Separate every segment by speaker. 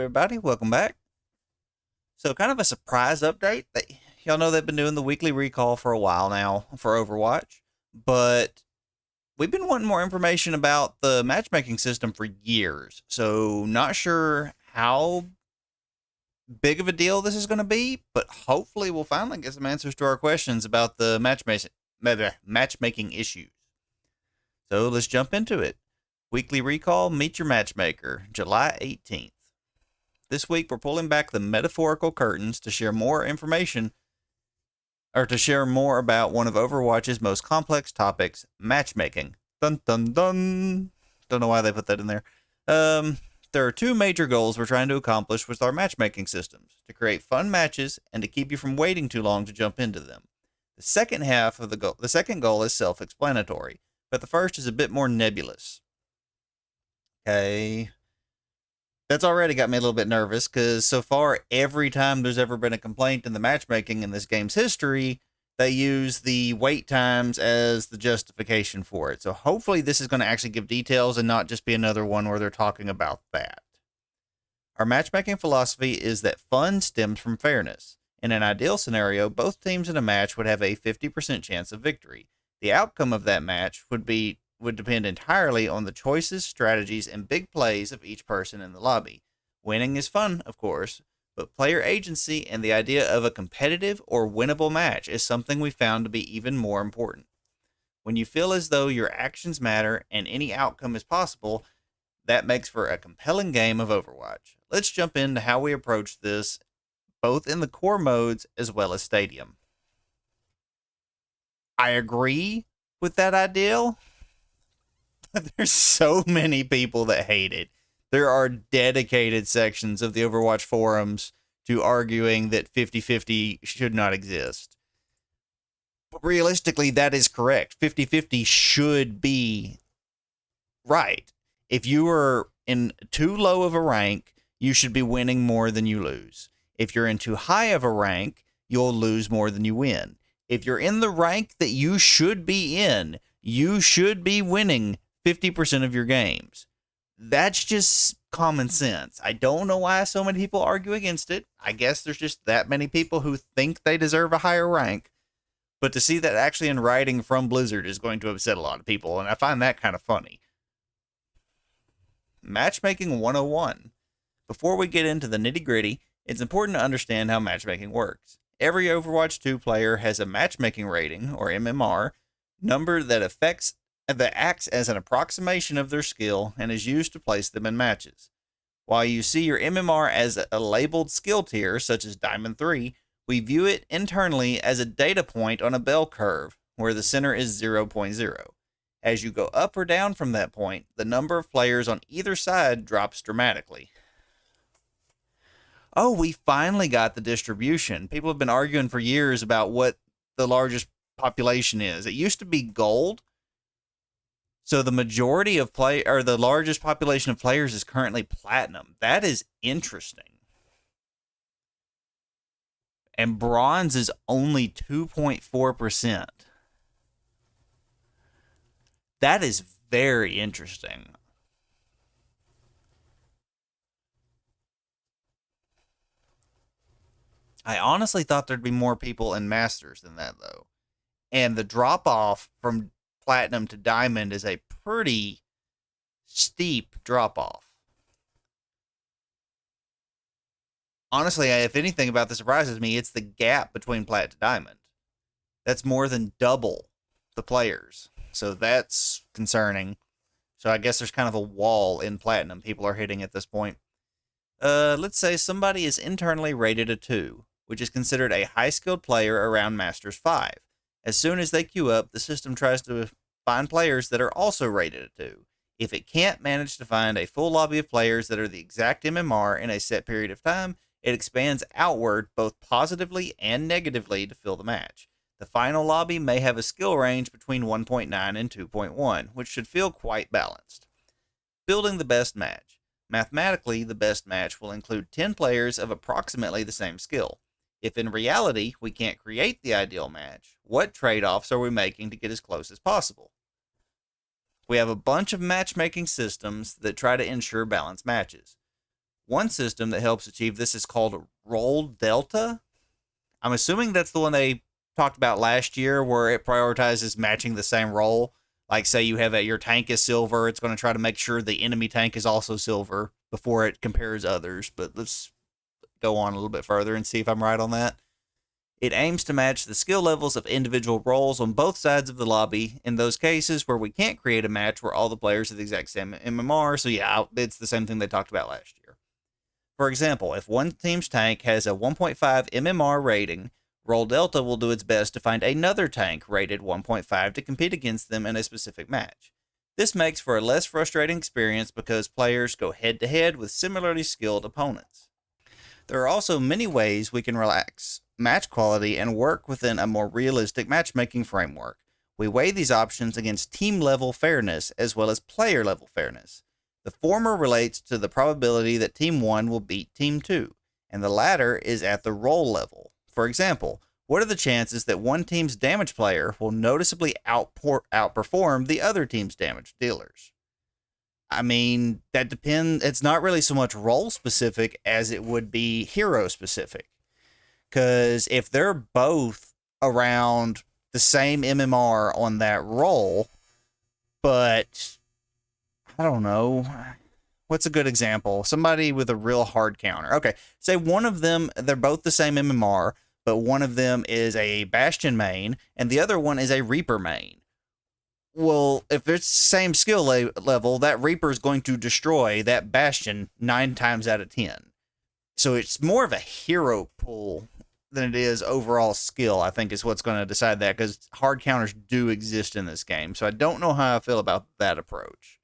Speaker 1: everybody? Welcome back. So, kind of a surprise update. Y'all know they've been doing the weekly recall for a while now for Overwatch, but we've been wanting more information about the matchmaking system for years. So, not sure how big of a deal this is going to be, but hopefully, we'll finally get some answers to our questions about the matchmaking issues. So, let's jump into it. Weekly recall, meet your matchmaker, July 18th. This week, we're pulling back the metaphorical curtains to share more information, or to share more about one of Overwatch's most complex topics, matchmaking. Dun dun dun. Don't know why they put that in there. There are two major goals we're trying to accomplish with our matchmaking systems: to create fun matches and to keep you from waiting too long to jump into them. The second goal is self-explanatory, but the first is a bit more nebulous. Okay. That's already got me a little bit nervous because so far, every time there's ever been a complaint in the matchmaking in this game's history, they use the wait times as the justification for it. So hopefully, this is going to actually give details and not just be another one where they're talking about that. Our matchmaking philosophy is that fun stems from fairness. In an ideal scenario, both teams in a match would have a 50% chance of victory. The outcome of that match would depend entirely on the choices, strategies, and big plays of each person in the lobby. Winning is fun, of course, but player agency and the idea of a competitive or winnable match is something we found to be even more important. When you feel as though your actions matter and any outcome is possible, that makes for a compelling game of Overwatch. Let's jump into how we approach this, both in the core modes as well as Stadium. I agree with that ideal. There's so many people that hate it. There are dedicated sections of the Overwatch forums to arguing that 50-50 should not exist. But realistically, that is correct. 50-50 should be right. If you are in too low of a rank, you should be winning more than you lose. If you're in too high of a rank, you'll lose more than you win. If you're in the rank that you should be in, you should be winning 50% of your games. That's just common sense. I don't know why so many people argue against it. I guess there's just that many people who think they deserve a higher rank. But to see that actually in writing from Blizzard is going to upset a lot of people, and I find that kind of funny. Matchmaking 101. Before we get into the nitty-gritty, it's important to understand how matchmaking works. Every Overwatch 2 player has a matchmaking rating, or MMR, number that acts as an approximation of their skill and is used to place them in matches. While you see your MMR as a labeled skill tier, such as Diamond 3, we view it internally as a data point on a bell curve, where the center is 0.0. As you go up or down from that point, the number of players on either side drops dramatically. Oh, we finally got the distribution. People have been arguing for years about what the largest population is. It used to be gold. So the majority of the largest population of players is currently platinum. That is interesting. And bronze is only 2.4%. That is very interesting. I honestly thought there'd be more people in Masters than that, though. And the drop off from platinum to diamond is a pretty steep drop off. Honestly, if anything about this surprises me, it's the gap between plat to diamond. That's more than double the players. So that's concerning. So I guess there's kind of a wall in platinum people are hitting at this point. Let's say somebody is internally rated a 2, which is considered a high-skilled player around Masters 5. As soon as they queue up, the system tries to find players that are also rated a 2. If it can't manage to find a full lobby of players that are the exact MMR in a set period of time, it expands outward both positively and negatively to fill the match. The final lobby may have a skill range between 1.9 and 2.1, which should feel quite balanced. Building the best match. Mathematically, the best match will include 10 players of approximately the same skill. If in reality we can't create the ideal match, what trade-offs are we making to get as close as possible? We have a bunch of matchmaking systems that try to ensure balanced matches. One system that helps achieve this is called Roll Delta. I'm assuming that's the one they talked about last year, where it prioritizes matching the same role. Like, say you have your tank is silver, it's going to try to make sure the enemy tank is also silver before it compares others. But let's go on a little bit further and see if I'm right on that. It aims to match the skill levels of individual roles on both sides of the lobby in those cases where we can't create a match where all the players are the exact same MMR. So yeah, it's the same thing they talked about last year. For example, if one team's tank has a 1.5 MMR rating, Roll Delta will do its best to find another tank rated 1.5 to compete against them in a specific match. This makes for a less frustrating experience because players go head-to-head with similarly skilled opponents. There are also many ways we can relax match quality and work within a more realistic matchmaking framework. We weigh these options against team-level fairness as well as player-level fairness. The former relates to the probability that Team 1 will beat Team 2, and the latter is at the role level. For example, what are the chances that one team's damage player will noticeably outperform the other team's damage dealers? I mean, that depends. It's not really so much role specific as it would be hero specific. Because if they're both around the same MMR on that role, but I don't know. What's a good example? Somebody with a real hard counter. Okay, say one of them, they're both the same MMR, but one of them is a Bastion main and the other one is a Reaper main. Well, if it's the same skill level, that Reaper is going to destroy that Bastion 9 times out of 10. So it's more of a hero pull than it is overall skill, I think, is what's going to decide that, because hard counters do exist in this game. So I don't know how I feel about that approach.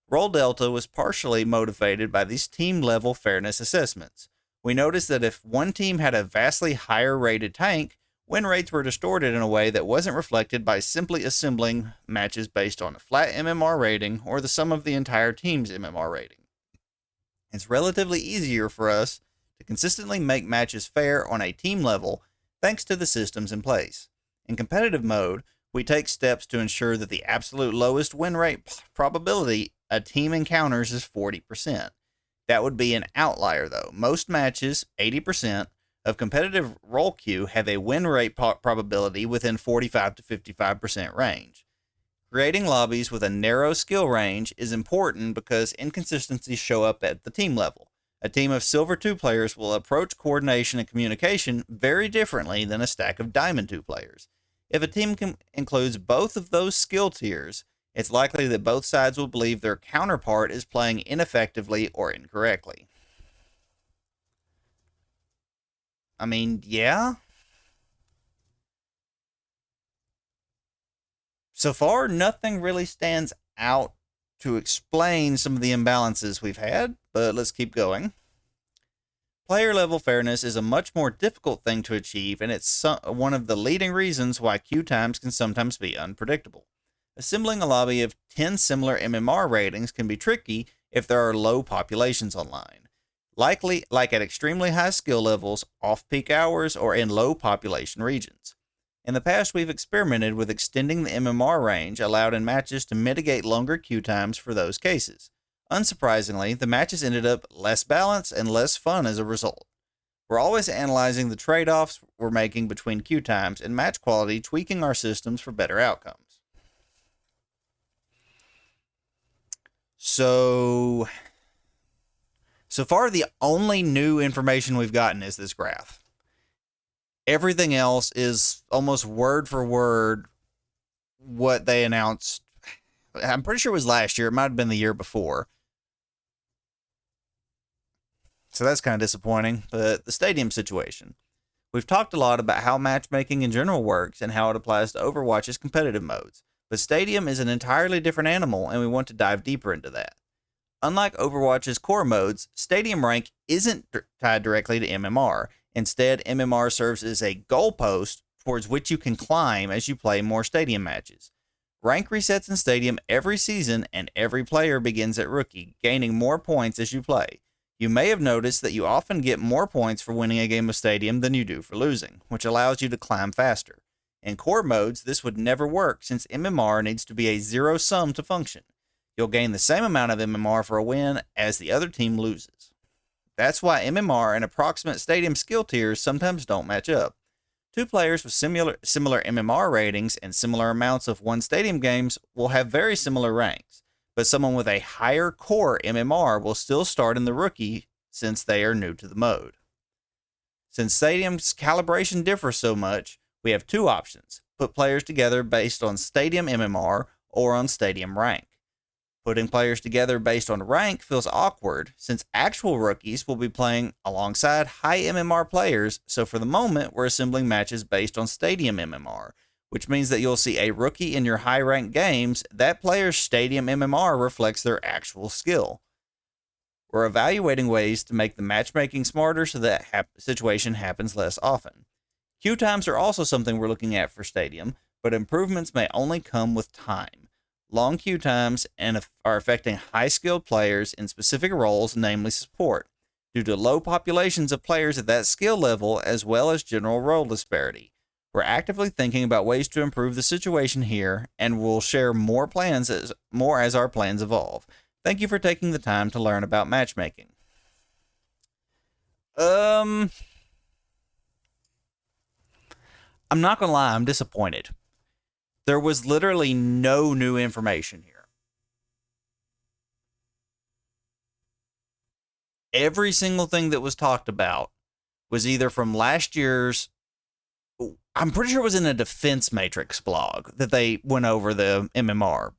Speaker 1: Roll Delta was partially motivated by these team-level fairness assessments. We noticed that if one team had a vastly higher rated tank, win rates were distorted in a way that wasn't reflected by simply assembling matches based on a flat MMR rating or the sum of the entire team's MMR rating. It's relatively easier for us to consistently make matches fair on a team level thanks to the systems in place. In competitive mode, we take steps to ensure that the absolute lowest win rate probability a team encounters is 40%. That would be an outlier though. Most matches, 80%, of competitive role queue have a win rate probability within 45 to 55% range. Creating lobbies with a narrow skill range is important because inconsistencies show up at the team level. A team of Silver 2 players will approach coordination and communication very differently than a stack of Diamond 2 players. If a team includes both of those skill tiers, it's likely that both sides will believe their counterpart is playing ineffectively or incorrectly. I mean, yeah. So far, nothing really stands out to explain some of the imbalances we've had, but let's keep going. Player level fairness is a much more difficult thing to achieve, and it's one of the leading reasons why queue times can sometimes be unpredictable. Assembling a lobby of 10 similar MMR ratings can be tricky if there are low populations online, likely like at extremely high skill levels, off-peak hours, or in low population regions. In the past, we've experimented with extending the MMR range allowed in matches to mitigate longer queue times for those cases. Unsurprisingly, the matches ended up less balanced and less fun as a result. We're always analyzing the trade-offs we're making between queue times and match quality, tweaking our systems for better outcomes. So far, the only new information we've gotten is this graph. Everything else is almost word for word what they announced. I'm pretty sure it was last year. It might have been the year before. So that's kind of disappointing. But the stadium situation. We've talked a lot about how matchmaking in general works and how it applies to Overwatch's competitive modes. But Stadium is an entirely different animal, and we want to dive deeper into that. Unlike Overwatch's core modes, Stadium rank isn't tied directly to MMR. Instead, MMR serves as a goalpost towards which you can climb as you play more Stadium matches. Rank resets in Stadium every season, and every player begins at Rookie, gaining more points as you play. You may have noticed that you often get more points for winning a game of Stadium than you do for losing, which allows you to climb faster. In core modes, this would never work since MMR needs to be a zero-sum to function. You'll gain the same amount of MMR for a win as the other team loses. That's why MMR and approximate stadium skill tiers sometimes don't match up. Two players with similar MMR ratings and similar amounts of one stadium games will have very similar ranks, but someone with a higher core MMR will still start in the rookie since they are new to the mode. Since stadium's calibration differs so much, we have two options: put players together based on stadium MMR or on stadium rank. Putting players together based on rank feels awkward since actual rookies will be playing alongside high MMR players, so for the moment we're assembling matches based on stadium MMR, which means that you'll see a rookie in your high ranked games. That player's stadium MMR reflects their actual skill. We're evaluating ways to make the matchmaking smarter so that situation happens less often. Queue times are also something we're looking at for stadium, but improvements may only come with time. Long queue times are affecting high-skilled players in specific roles, namely support, due to low populations of players at that skill level as well as general role disparity. We're actively thinking about ways to improve the situation here, and we'll share more as our plans evolve. Thank you for taking the time to learn about matchmaking. I'm not gonna lie, I'm disappointed. There was literally no new information here. Every single thing that was talked about was either from last year's, I'm pretty sure it was in a Defense Matrix blog that they went over the MMR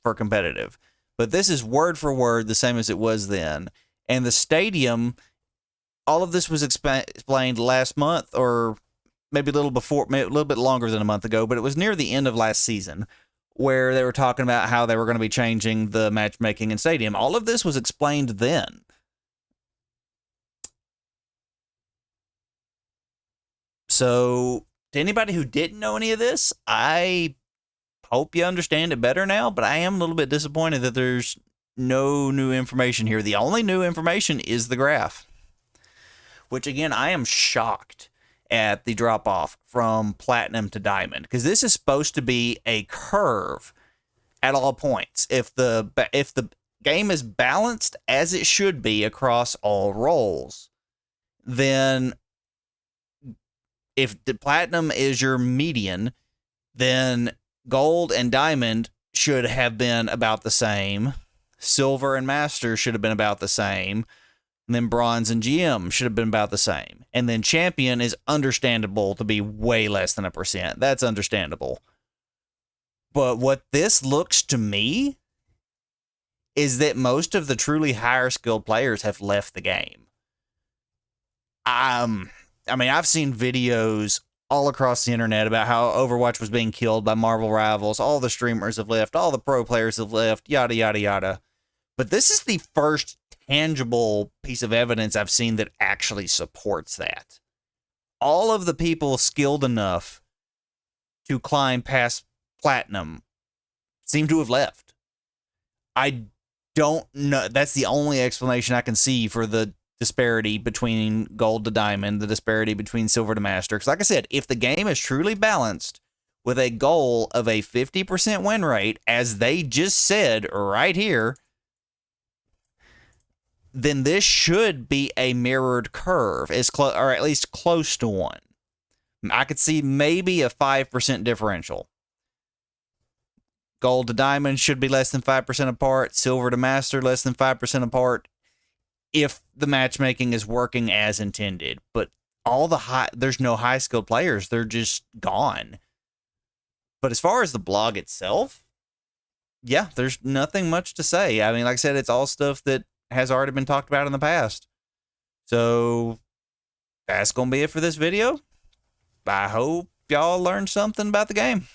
Speaker 1: for competitive. But this is word for word the same as it was then. And the stadium, all of this was explained last month, or maybe a little bit longer than a month ago, but it was near the end of last season where they were talking about how they were going to be changing the matchmaking in stadium. All of this was explained then. So to anybody who didn't know any of this, I hope you understand it better now, but I am a little bit disappointed that there's no new information here. The only new information is the graph, which again, I am shocked at the drop off from platinum to diamond, because this is supposed to be a curve at all points. If the game is balanced as it should be across all roles, then if the platinum is your median, then gold and diamond should have been about the same. Silver and master should have been about the same. And then bronze and GM should have been about the same. And then champion is understandable to be way less than 1%. That's understandable. But what this looks to me is that most of the truly higher skilled players have left the game. I mean, I've seen videos all across the internet about how Overwatch was being killed by Marvel Rivals. All the streamers have left. All the pro players have left. Yada, yada, yada. But this is the first tangible piece of evidence I've seen that actually supports that. All of the people skilled enough to climb past platinum seem to have left. I don't know. That's the only explanation I can see for the disparity between gold to diamond, the disparity between silver to master. Because like I said, if the game is truly balanced with a goal of a 50% win rate, as they just said right here, then this should be a mirrored curve, or at least close to one. I could see maybe a 5% differential. Gold to diamond should be less than 5% apart. Silver to master less than 5% apart, if the matchmaking is working as intended. But there's no high skilled players. They're just gone. But as far as the blog itself, yeah, there's nothing much to say. I mean, like I said, it's all stuff that has already been talked about in the past. So that's going to be it for this video. I hope y'all learned something about the game.